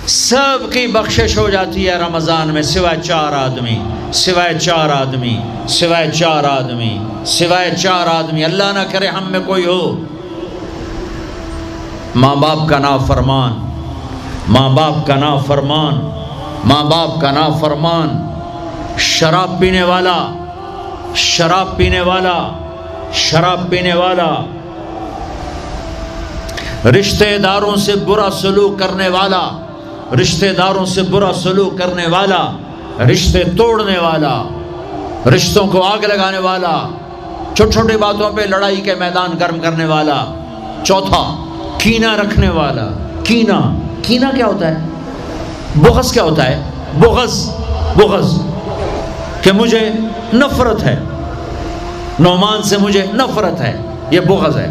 سب کی بخشش ہو جاتی ہے رمضان میں سوائے چار آدمی، سوائے چار آدمی، سوائے چار آدمی، سوائے چار آدمی۔ اللہ نہ کرے ہم میں کوئی ہو، ماں باپ کا نافرمان، ماں باپ کا نافرمان، ماں باپ کا نافرمان، شراب پینے والا، شراب پینے والا، شراب پینے والا، رشتہ داروں سے برا سلوک کرنے والا، رشتہ داروں سے برا سلوک کرنے والا، رشتے توڑنے والا، رشتوں کو آگ لگانے والا، چھوٹی چھوٹی باتوں پہ لڑائی کے میدان گرم کرنے والا۔ چوتھا، کینہ رکھنے والا۔ کینہ، کینہ کیا ہوتا ہے؟ بغض کیا ہوتا ہے؟ بغض، بغض کہ مجھے نفرت ہے، نعمان سے مجھے نفرت ہے، یہ بغض ہے۔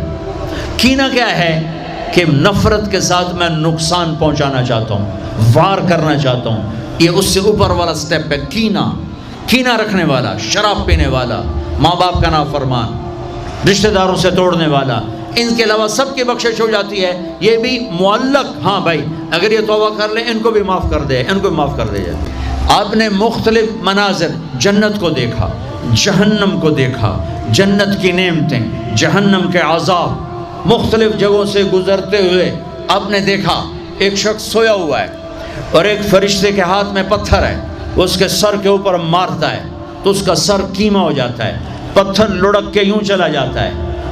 کینہ کیا ہے؟ کہ نفرت کے ساتھ میں نقصان پہنچانا چاہتا ہوں، وار کرنا چاہتا ہوں، یہ اس سے اوپر والا سٹیپ ہے کینہ۔ کینہ رکھنے والا، شراب پینے والا، ماں باپ کا نافرمان، رشتہ داروں سے توڑنے والا، ان کے علاوہ سب کی بخشش ہو جاتی ہے۔ یہ بھی معلق، ہاں بھائی اگر یہ توبہ کر لیں ان کو بھی معاف کر دے، ان کو بھی معاف کر دے جائے۔ آپ نے مختلف مناظر، جنت کو دیکھا، جہنم کو دیکھا، جنت کی نعمتیں، جہنم کے عذاب، مختلف جگہوں سے گزرتے ہوئے آپ نے دیکھا ایک شخص سویا ہوا ہے اور ایک فرشتے کے ہاتھ میں پتھر ہے، وہ اس کے سر کے اوپر مارتا ہے تو اس کا سر کیما ہو جاتا ہے، پتھر لڑک کے یوں چلا جاتا ہے،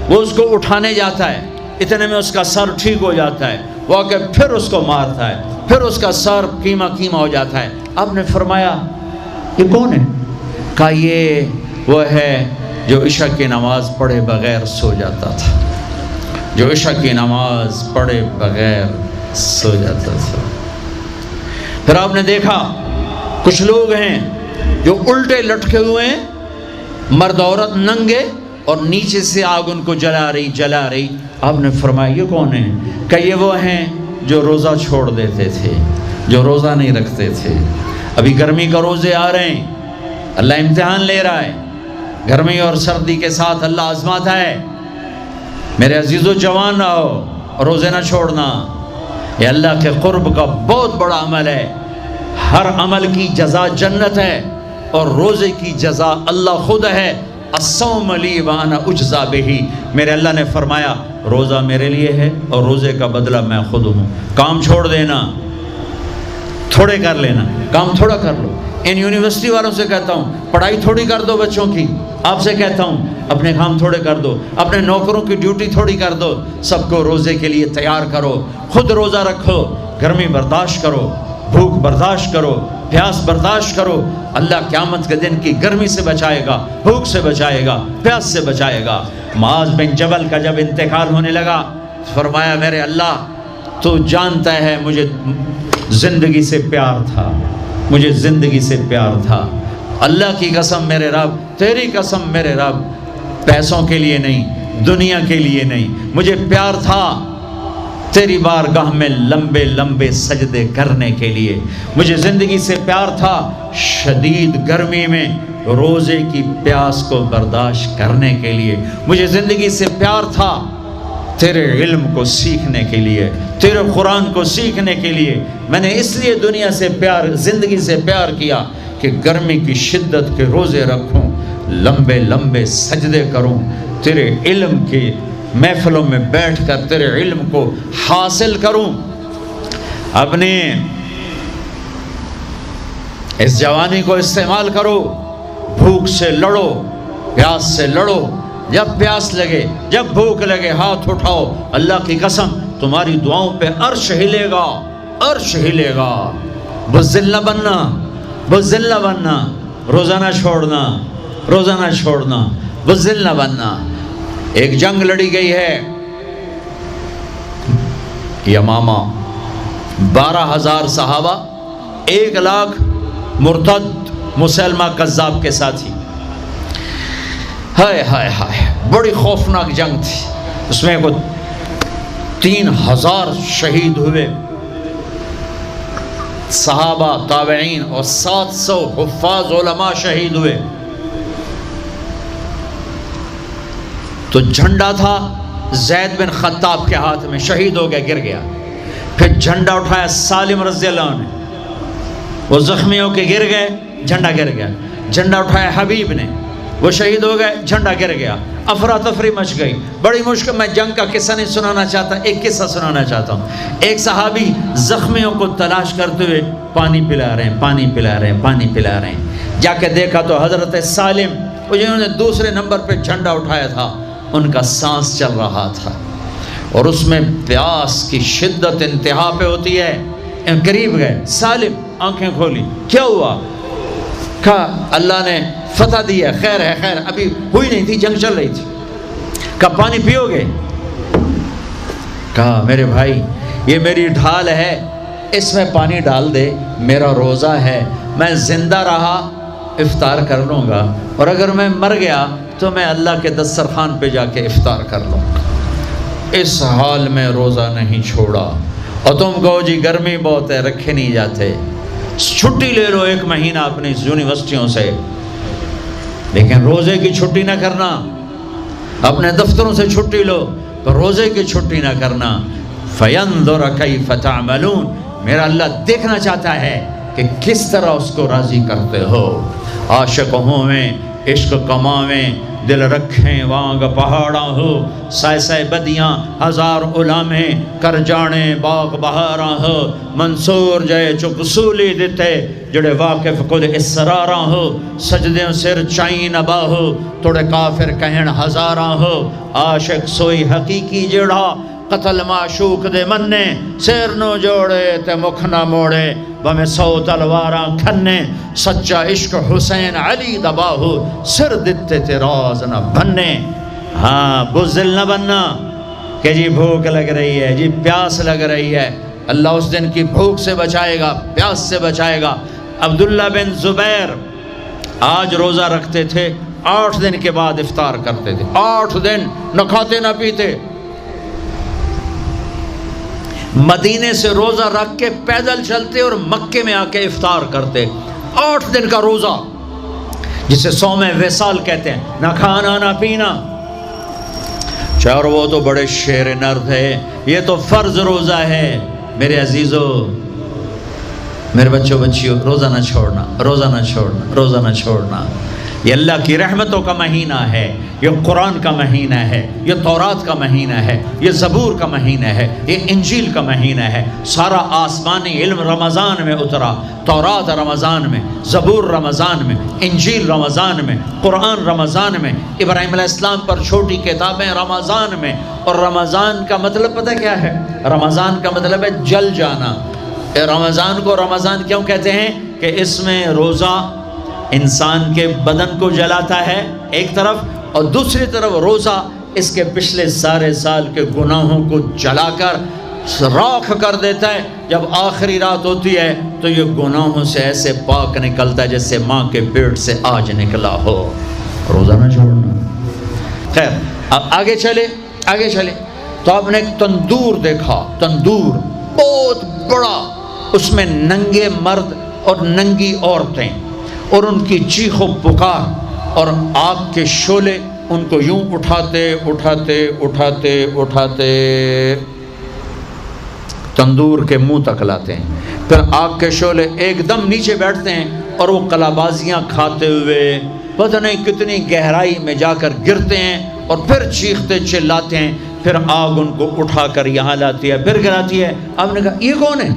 وہ اس کو اٹھانے جاتا ہے، اتنے میں اس کا سر ٹھیک ہو جاتا ہے، وہ آ کے پھر اس کو مارتا ہے، پھر اس کا سر کیما کیما ہو جاتا ہے۔ آپ نے فرمایا یہ کون ہے؟ کہا یہ وہ ہے جو عشاء کی نماز پڑھے بغیر سو جاتا تھا، جو عشاء کی نماز پڑھے بغیر سو جاتا تھا۔ پھر آپ نے دیکھا کچھ لوگ ہیں جو الٹے لٹکے ہوئے ہیں، مرد عورت ننگے، اور نیچے سے آگ ان کو جلا رہی جلا رہی۔ آپ نے فرمایا یہ کون ہیں؟ کہ یہ وہ ہیں جو روزہ چھوڑ دیتے تھے، جو روزہ نہیں رکھتے تھے۔ ابھی گرمی کا روزے آ رہے ہیں، اللہ امتحان لے رہا ہے، گرمی اور سردی کے ساتھ اللہ آزماتا ہے۔ میرے عزیزو جوان رہو، روزے نہ چھوڑنا، یہ اللہ کے قرب کا بہت بڑا عمل ہے۔ ہر عمل کی جزا جنت ہے اور روزے کی جزا اللہ خود ہے۔ الصوم لی وانا اجزا بہ، میرے اللہ نے فرمایا روزہ میرے لیے ہے اور روزے کا بدلہ میں خود ہوں۔ کام چھوڑ دینا، تھوڑے کر لینا، کام تھوڑا کر لو۔ ان یونیورسٹی والوں سے کہتا ہوں پڑھائی تھوڑی کر دو بچوں کی، آپ سے کہتا ہوں اپنے کام تھوڑے کر دو، اپنے نوکروں کی ڈیوٹی تھوڑی کر دو، سب کو روزے کے لیے تیار کرو، خود روزہ رکھو، گرمی برداشت کرو، بھوک برداشت کرو، پیاس برداشت کرو۔ اللہ قیامت کے دن کی گرمی سے بچائے گا، بھوک سے بچائے گا، پیاس سے بچائے گا۔ معاذ بن جبل کا جب انتقال ہونے لگا، فرمایا میرے اللہ تو جانتا ہے مجھے زندگی سے پیار تھا، مجھے زندگی سے پیار تھا، اللہ کی قسم میرے رب، تیری قسم میرے رب، پیسوں کے لیے نہیں، دنیا کے لیے نہیں، مجھے پیار تھا تیری بارگاہ میں لمبے لمبے سجدے کرنے کے لیے، مجھے زندگی سے پیار تھا شدید گرمی میں روزے کی پیاس کو برداشت کرنے کے لیے، مجھے زندگی سے پیار تھا تیرے علم کو سیکھنے کے لیے، تیرے قرآن کو سیکھنے کے لیے۔ میں نے اس لیے دنیا سے پیار، زندگی سے پیار کیا کہ گرمی کی شدت کے روزے رکھوں، لمبے لمبے سجدے کروں، تیرے علم کی محفلوں میں بیٹھ کر تیرے علم کو حاصل کروں۔ اپنے اس جوانی کو استعمال کرو، بھوک سے لڑو، پیاس سے لڑو، جب پیاس لگے، جب بھوک لگے ہاتھ اٹھاؤ، اللہ کی قسم تمہاری دعاؤں پہ عرش ہلے گا، عرش ہلے گا۔ بزدل نہ بننا، بزدل نہ بننا، روزہ نہ چھوڑنا، روزہ نہ چھوڑنا، بزدل نہ بننا۔ ایک جنگ لڑی گئی ہے یمامہ، 12,000 صحابہ، 1,00,000 مرتد مسلمہ کذاب کے ساتھی۔ ہائے ہائے ہائے، بڑی خوفناک جنگ تھی، اس میں 3,000 شہید ہوئے، صحابہ، تابعین اور 700 حفاظ علماء شہید ہوئے۔ تو جھنڈا تھا زید بن خطاب کے ہاتھ میں، شہید ہو گیا، گر گیا۔ پھر جھنڈا اٹھایا سالم رضی اللہ عنہ نے، وہ زخمی ہو کے گر گئے، جھنڈا گر گیا، جھنڈا اٹھایا حبیب نے، وہ شہید ہو گئے، جھنڈا گر گیا، افراتفری مچ گئی، بڑی مشکل۔ میں جنگ کا قصہ نہیں سنانا چاہتا، ایک قصہ سنانا چاہتا ہوں۔ ایک صحابی زخمیوں کو تلاش کرتے ہوئے پانی پلا رہے ہیں، پانی پلا رہے ہیں، پانی پلا رہے ہیں، جا کے دیکھا تو حضرت سالم، وہ جنہوں نے دوسرے نمبر پہ جھنڈا اٹھایا تھا، ان کا سانس چل رہا تھا، اور اس میں پیاس کی شدت انتہا پہ ہوتی ہے۔ قریب گئے، سالم آنکھیں کھولی، کیا ہوا؟ کہا اللہ نے فتح دی ہے، خیر ہے، خیر ابھی ہوئی نہیں تھی، جنگ چل رہی تھی۔ کہا پانی پیو گے؟ کہا میرے بھائی یہ میری ڈھال ہے، اس میں پانی ڈال دے، میرا روزہ ہے، میں زندہ رہا افطار کر لوں گا، اور اگر میں مر گیا تو میں اللہ کے دسترخوان پہ جا کے افطار کر لوں گا۔ اس حال میں روزہ نہیں چھوڑا، اور تم کہو جی گرمی بہت ہے، رکھے نہیں جاتے، چھٹی لے لو 1 مہینہ اپنی یونیورسٹیوں سے، لیکن روزے کی چھٹی نہ کرنا، اپنے دفتروں سے چھٹی لو تو روزے کی چھٹی نہ کرنا۔ فَيَنْظُرَ كَيْفَ تَعْمَلُونَ، میرا اللہ دیکھنا چاہتا ہے کہ کس طرح اس کو راضی کرتے ہو۔ عاشق ہوویں، عشق کماویں، دل رکھیں وانگ پہاڑاں ہو، سائے سائے بدیاں ہزار علامیں، کر جانے باغ بہاراں ہو، منصور جائے چک سولی دیتے، جڑے واقف کل اسراراں ہو، سجدیں سر چائیں نبا ہو، توڑے کافر کہن ہزاراں ہو، عاشق سوئی حقیقی جڑا، قتل معشوق دے مننے، سیر نو جوڑے تے مکھ نہ موڑے، بمیں 100 تلواراں کھنے، سچا عشق حسین علی دباہو، سر دیتے تے راز نہ بننے۔ ہاں بزدل نہ بننا کہ جی بھوک لگ رہی ہے، جی پیاس لگ رہی ہے، اللہ اس دن کی بھوک سے بچائے گا، پیاس سے بچائے گا۔ عبداللہ بن زبیر آج روزہ رکھتے تھے، 8 دن کے بعد افطار کرتے تھے، 8 دن نہ کھاتے نہ پیتے، مدینے سے روزہ رکھ کے پیدل چلتے اور مکے میں آ کے افطار کرتے، 8 دن کا روزہ جسے صوم وصال کہتے ہیں، نہ کھانا نہ پینا۔ چار وہ تو بڑے شیر نر تھے، یہ تو فرض روزہ ہے۔ میرے عزیزو، میرے بچوں بچیوں، روزہ نہ چھوڑنا، روزہ نہ چھوڑنا، روزہ نہ چھوڑنا۔ یہ اللہ کی رحمتوں کا مہینہ ہے، یہ قرآن کا مہینہ ہے، یہ تورات کا مہینہ ہے، یہ زبور کا مہینہ ہے، یہ انجیل کا مہینہ ہے۔ سارا آسمانی علم رمضان میں اترا، تورات رمضان میں، زبور رمضان میں، انجیل رمضان میں، قرآن رمضان میں، ابراہیم علیہ السلام پر چھوٹی کتابیں رمضان میں۔ اور رمضان کا مطلب پتہ کیا ہے؟ رمضان کا مطلب ہے جل جانا۔ رمضان کو رمضان کیوں کہتے ہیں؟ کہ اس میں روزہ انسان کے بدن کو جلاتا ہے ایک طرف، اور دوسری طرف روزہ اس کے پچھلے سارے سال کے گناہوں کو جلا کر راکھ کر دیتا ہے۔ جب آخری رات ہوتی ہے تو یہ گناہوں سے ایسے پاک نکلتا ہے جیسے ماں کے پیٹ سے آج نکلا ہو۔ روزہ نہ چھوڑنا۔ خیر اب آگے چلے تو آپ نے ایک تندور دیکھا، تندور بہت بڑا، اس میں ننگے مرد اور ننگی عورتیں، اور ان کی چیخ و پکار، اور آگ کے شعلے ان کو یوں اٹھاتے اٹھاتے اٹھاتے اٹھاتے تندور کے منہ تک لاتے ہیں۔ پھر آگ کے شعلے ایک دم نیچے بیٹھتے ہیں، اور وہ کلابازیاں کھاتے ہوئے پتہ نہیں کتنی گہرائی میں جا کر گرتے ہیں، اور پھر چیختے چلاتے ہیں۔ پھر آگ ان کو اٹھا کر یہاں لاتی ہے، پھر گراتی ہے۔ آپ نے کہا یہ کون ہے؟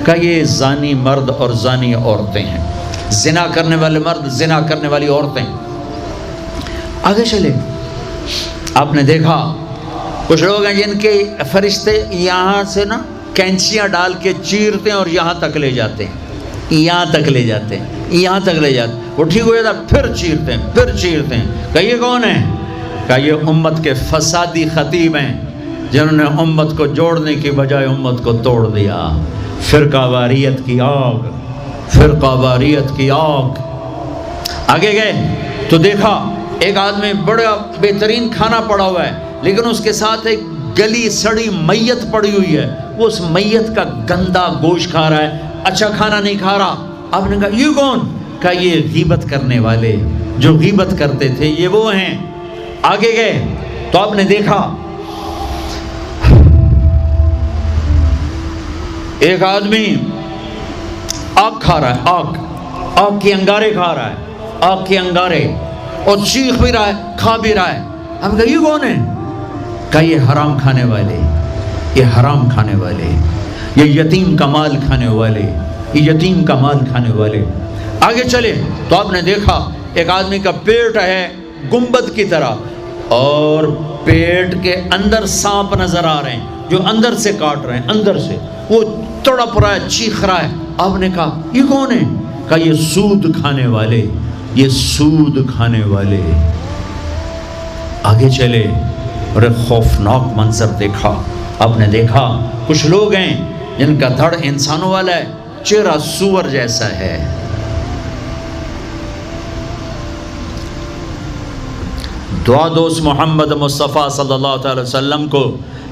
کہا یہ زانی مرد اور زانی عورتیں ہیں، زنا کرنے والے مرد، زنا کرنے والی عورتیں۔ آگے چلے، آپ نے دیکھا کچھ لوگ ہیں جن کے فرشتے یہاں سے نا کینچیاں ڈال کے چیرتے ہیں اور یہاں تک لے جاتے ہیں، یہاں تک لے جاتے ہیں، یہاں تک لے جاتے ہیں، وہ ٹھیک ہو جاتا پھر چیرتے ہیں، پھر چیرتے ہیں۔ کہا یہ کون ہے؟ کہا یہ امت کے فسادی خطیب ہیں، جنہوں نے امت کو جوڑنے کی بجائے امت کو توڑ دیا۔ فرقہ واریت کی آگ، فرقہ واریت کی آگ۔ آگے گئے تو دیکھا ایک آدمی بڑا بہترین کھانا پڑا ہوا ہے، لیکن اس کے ساتھ ایک گلی سڑی میت پڑی ہوئی ہے، وہ اس میت کا گندا گوشت کھا رہا ہے، اچھا کھانا نہیں کھا رہا۔ آپ نے کہا یہ کون؟ کہا یہ غیبت کرنے والے، جو غیبت کرتے تھے یہ وہ ہیں۔ آگے گئے تو آپ نے دیکھا ایک آدمی آگ کھا رہا ہے، آگ کے انگارے کھا رہا ہے، آگ کے انگارے، اور چیخ بھی رہا ہے، کھا بھی رہا ہے۔ ہم کہا یہ کون ہے؟ کہا یہ حرام کھانے والے، یہ حرام کھانے والے، یہ یتیم کا مال کھانے والے، یہ یتیم کا مال کھانے والے۔ آگے چلے تو آپ نے دیکھا ایک آدمی کا پیٹ ہے گنبد کی طرح، اور پیٹ کے اندر سانپ نظر آ رہے ہیں جو اندر سے کاٹ رہے ہیں، اندر سے وہ تڑپ رہا ہے، چیخ رہا ہے۔ آپ نے کہا یہ کون ہے؟ کہا یہ سود کھانے والے، یہ سود کھانے والے۔ آگے چلے اور ایک خوفناک منظر دیکھا۔ آپ نے دیکھا کچھ لوگ ہیں جن کا دھڑ انسانوں والا ہے، چہرہ سور جیسا ہے۔ دعا دوست محمد مصطفیٰ صلی اللہ تعالی وسلم کو،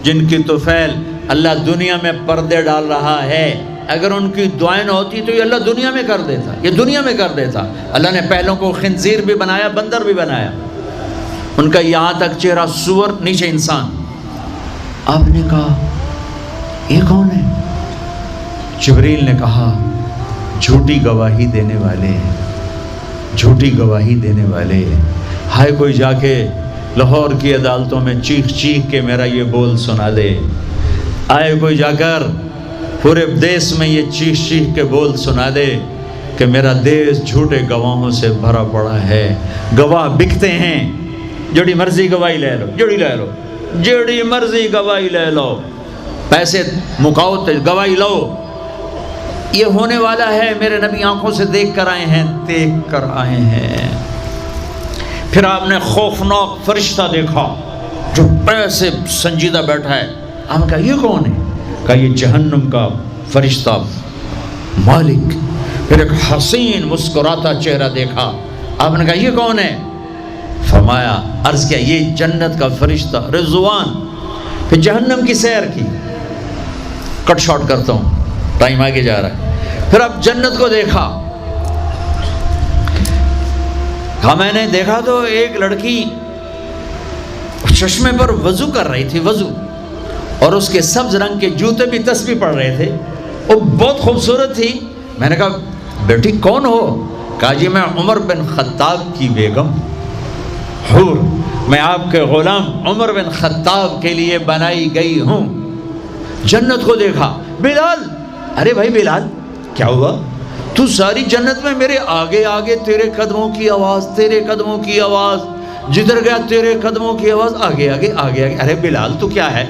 جن کی طفیل اللہ دنیا میں پردے ڈال رہا ہے، اگر ان کی دعائیں نہ ہوتی تو یہ اللہ دنیا میں کر دیتا، یہ دنیا میں کر دیتا۔ اللہ نے پہلوں کو خنزیر بھی بنایا، بندر بھی بنایا، ان کا یہاں تک چہرہ سور، نیچے انسان۔ آپ نے کہا یہ کون ہے؟ جبریل نے کہا جھوٹی گواہی دینے والے، جھوٹی گواہی دینے والے۔ ہائے کوئی جا کے لاہور کی عدالتوں میں چیخ چیخ کے میرا یہ بول سنا دے، آئے کوئی جا کر پورے دیس میں یہ چیخ چیخ کے بول سنا دے کہ میرا دیس جھوٹے گواہوں سے بھرا پڑا ہے، گواہ بکتے ہیں، جڑی مرضی گواہی لے لو، جڑی مرضی گواہی لے لو، پیسے مکاؤ تو گواہی لو۔ یہ ہونے والا ہے، میرے نبی آنکھوں سے دیکھ کر آئے ہیں، دیکھ کر آئے ہیں۔ پھر آپ نے خوفناک فرشتہ دیکھا جو ایسے سنجیدہ بیٹھا ہے۔ ہم کہا یہ کون ہے؟ کہا یہ جہنم کا فرشتہ مالک۔ پھر ایک حسین مسکراتا چہرہ دیکھا۔ آپ نے کہا یہ کون ہے؟ فرمایا، عرض کیا یہ جنت کا فرشتہ رضوان۔ پھر جہنم کی سیر کی، کٹ شارٹ کرتا ہوں، ٹائم آگے جا رہا ہے۔ پھر اب جنت کو دیکھا، کہا میں نے دیکھا تو ایک لڑکی چشمے پر وضو کر رہی تھی، وضو، اور اس کے سبز رنگ کے جوتے بھی تسبیح پڑھ رہے تھے، وہ بہت خوبصورت تھی۔ میں نے کہا بیٹی کون ہو؟ کہا جی میں عمر بن خطاب کی بیگم حور، میں آپ کے غلام عمر بن خطاب کے لیے بنائی گئی ہوں۔ جنت کو دیکھا، بلال، ارے بھائی بلال کیا ہوا؟ تو ساری جنت میں میرے آگے آگے، تیرے قدموں کی آواز، تیرے قدموں کی آواز، جدھر گیا تیرے قدموں کی آواز، آگے آگے آگے آگے۔ ارے بلال تو کیا ہے؟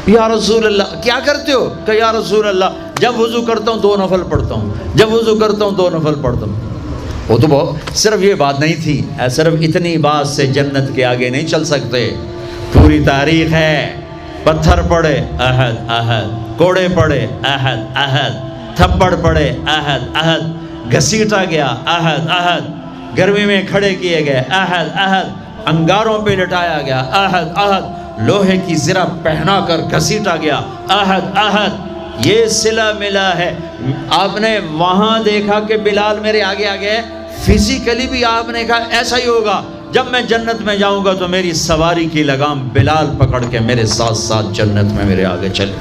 یا رسول اللہ کیا کرتے ہو؟ کہ یا رسول اللہ جب وضو کرتا ہوں 2 نفل پڑھتا ہوں، جب وضو کرتا ہوں 2 نفل پڑھتا ہوں۔ وہ تو بہت، صرف یہ بات نہیں تھی، صرف اتنی بات سے جنت کے آگے نہیں چل سکتے، پوری تاریخ ہے۔ پتھر پڑے احد احد، کوڑے پڑے احد احد، تھپڑ پڑے احد احد، گھسیٹا گیا احد احد، گرمی میں کھڑے کیے گئے احد احد، انگاروں پہ لٹایا گیا احد احد، لوہے کی زرہ پہنا کر گھسیٹا گیا احد احد۔ یہ صلہ ملا ہے۔ آپ نے وہاں دیکھا کہ بلال میرے آگے آگے ہے، فزیکلی بھی آپ نے کہا ایسا ہی ہوگا، جب میں جنت میں جاؤں گا تو میری سواری کی لگام بلال پکڑ کے میرے ساتھ ساتھ جنت میں میرے آگے چلے۔